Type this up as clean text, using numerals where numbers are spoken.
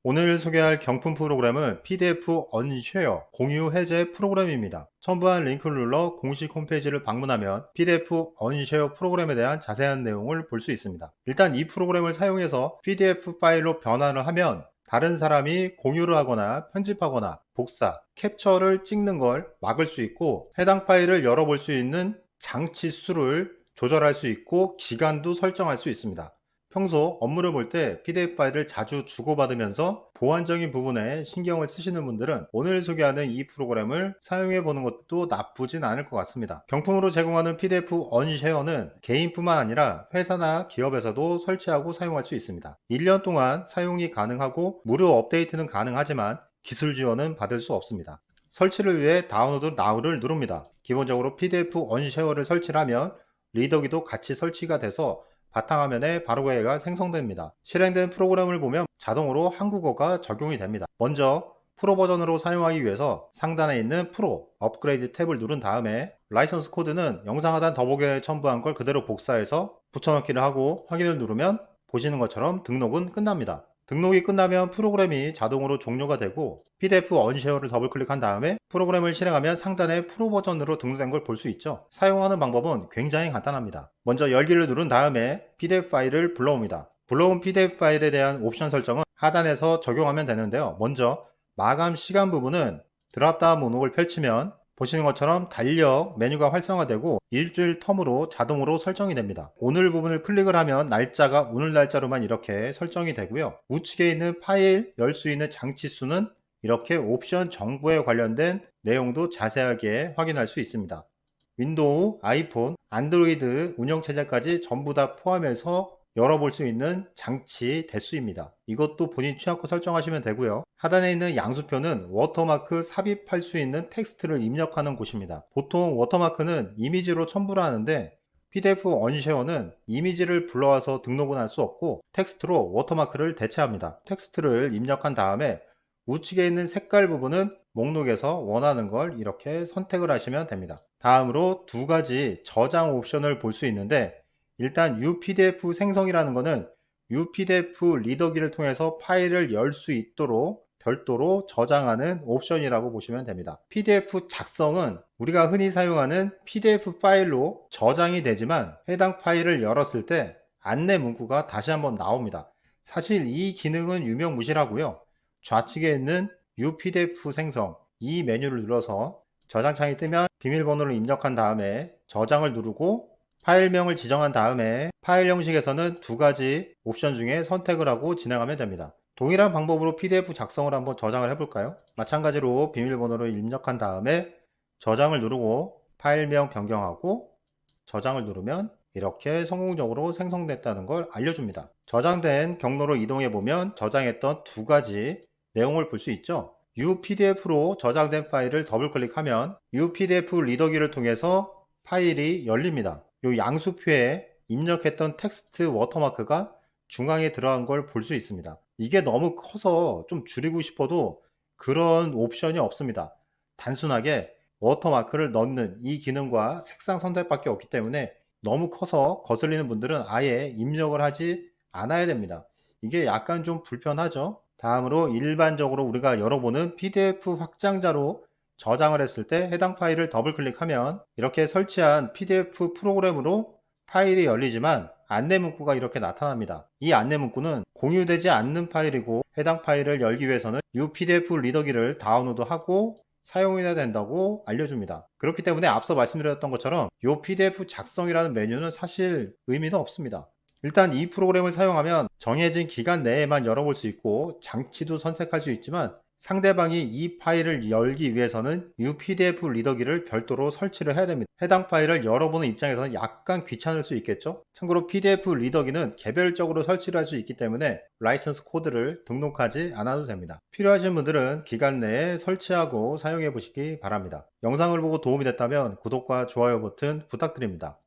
오늘 소개할 경품 프로그램은 PDF 언쉐어 공유 해제 프로그램입니다. 첨부한 링크를 눌러 공식 홈페이지를 방문하면 PDF 언쉐어 프로그램에 대한 자세한 내용을 볼 수 있습니다. 일단 이 프로그램을 사용해서 PDF 파일로 변환을 하면 다른 사람이 공유를 하거나 편집하거나 복사, 캡처를 찍는 걸 막을 수 있고, 해당 파일을 열어볼 수 있는 장치 수를 조절할 수 있고 기간도 설정할 수 있습니다. 평소 업무를 볼 때 PDF 파일을 자주 주고받으면서 보안적인 부분에 신경을 쓰시는 분들은 오늘 소개하는 이 프로그램을 사용해 보는 것도 나쁘진 않을 것 같습니다. 경품으로 제공하는 PDF 언쉐어는 개인뿐만 아니라 회사나 기업에서도 설치하고 사용할 수 있습니다. 1년 동안 사용이 가능하고 무료 업데이트는 가능하지만 기술 지원은 받을 수 없습니다. 설치를 위해 다운로드 now를 누릅니다. 기본적으로 PDF 언쉐어를 설치를 하면 리더기도 같이 설치가 돼서 바탕화면에 바로 얘가 생성됩니다. 실행된 프로그램을 보면 자동으로 한국어가 적용이 됩니다. 먼저 프로 버전으로 사용하기 위해서 상단에 있는 프로 업그레이드 탭을 누른 다음에 라이선스 코드는 영상 하단 더보기에 첨부한 걸 그대로 복사해서 붙여넣기를 하고 확인을 누르면 보시는 것처럼 등록은 끝납니다. 등록이 끝나면 프로그램이 자동으로 종료가 되고 PDF 언쉐어를 더블 클릭한 다음에 프로그램을 실행하면 상단에 프로 버전으로 등록된 걸 볼 수 있죠. 사용하는 방법은 굉장히 간단합니다. 먼저 열기를 누른 다음에 PDF 파일을 불러옵니다. 불러온 PDF 파일에 대한 옵션 설정은 하단에서 적용하면 되는데요. 먼저 마감 시간 부분은 드랍다운 목록을 펼치면 보시는 것처럼 달력 메뉴가 활성화되고 일주일 텀으로 자동으로 설정이 됩니다. 오늘 부분을 클릭을 하면 날짜가 오늘 날짜로만 이렇게 설정이 되고요. 우측에 있는 파일 열 수 있는 장치 수는 이렇게 옵션 정보에 관련된 내용도 자세하게 확인할 수 있습니다. 윈도우, 아이폰, 안드로이드 운영체제까지 전부 다 포함해서 열어볼 수 있는 장치 대수입니다. 이것도 본인 취향껏 설정하시면 되고요. 하단에 있는 양수표는 워터마크 삽입할 수 있는 텍스트를 입력하는 곳입니다. 보통 워터마크는 이미지로 첨부를 하는데 PDF 언쉐어는 이미지를 불러와서 등록은 할 수 없고 텍스트로 워터마크를 대체합니다. 텍스트를 입력한 다음에 우측에 있는 색깔 부분은 목록에서 원하는 걸 이렇게 선택을 하시면 됩니다. 다음으로 두 가지 저장 옵션을 볼 수 있는데 일단 UPDF 생성이라는 것은 UPDF 리더기를 통해서 파일을 열 수 있도록 별도로 저장하는 옵션이라고 보시면 됩니다. PDF 작성은 우리가 흔히 사용하는 PDF 파일로 저장이 되지만 해당 파일을 열었을 때 안내 문구가 다시 한번 나옵니다. 사실 이 기능은 유명무실하고요. 좌측에 있는 UPDF 생성 이 메뉴를 눌러서 저장창이 뜨면 비밀번호를 입력한 다음에 저장을 누르고 파일명을 지정한 다음에 파일 형식에서는 두 가지 옵션 중에 선택을 하고 진행하면 됩니다. 동일한 방법으로 PDF 작성을 한번 저장을 해볼까요? 마찬가지로 비밀번호를 입력한 다음에 저장을 누르고 파일명 변경하고 저장을 누르면 이렇게 성공적으로 생성됐다는 걸 알려줍니다. 저장된 경로로 이동해 보면 저장했던 두 가지 내용을 볼 수 있죠. UPDF로 저장된 파일을 더블 클릭하면 UPDF 리더기를 통해서 파일이 열립니다. 이 양수표에 입력했던 텍스트 워터마크가 중앙에 들어간 걸 볼 수 있습니다. 이게 너무 커서 좀 줄이고 싶어도 그런 옵션이 없습니다. 단순하게 워터마크를 넣는 이 기능과 색상 선택밖에 없기 때문에 너무 커서 거슬리는 분들은 아예 입력을 하지 않아야 됩니다. 이게 약간 좀 불편하죠. 다음으로 일반적으로 우리가 열어보는 PDF 확장자로 저장을 했을 때 해당 파일을 더블 클릭하면 이렇게 설치한 PDF 프로그램으로 파일이 열리지만 안내 문구가 이렇게 나타납니다. 이 안내 문구는 공유되지 않는 파일이고 해당 파일을 열기 위해서는 UPDF 리더기를 다운로드하고 사용해야 된다고 알려줍니다. 그렇기 때문에 앞서 말씀드렸던 것처럼 이 PDF 작성이라는 메뉴는 사실 의미는 없습니다. 일단 이 프로그램을 사용하면 정해진 기간 내에만 열어볼 수 있고 장치도 선택할 수 있지만 상대방이 이 파일을 열기 위해서는 UPDF 리더기를 별도로 설치를 해야 됩니다. 해당 파일을 열어보는 입장에서는 약간 귀찮을 수 있겠죠? 참고로 PDF 리더기는 개별적으로 설치를 할 수 있기 때문에 라이선스 코드를 등록하지 않아도 됩니다. 필요하신 분들은 기간 내에 설치하고 사용해 보시기 바랍니다. 영상을 보고 도움이 됐다면 구독과 좋아요 버튼 부탁드립니다.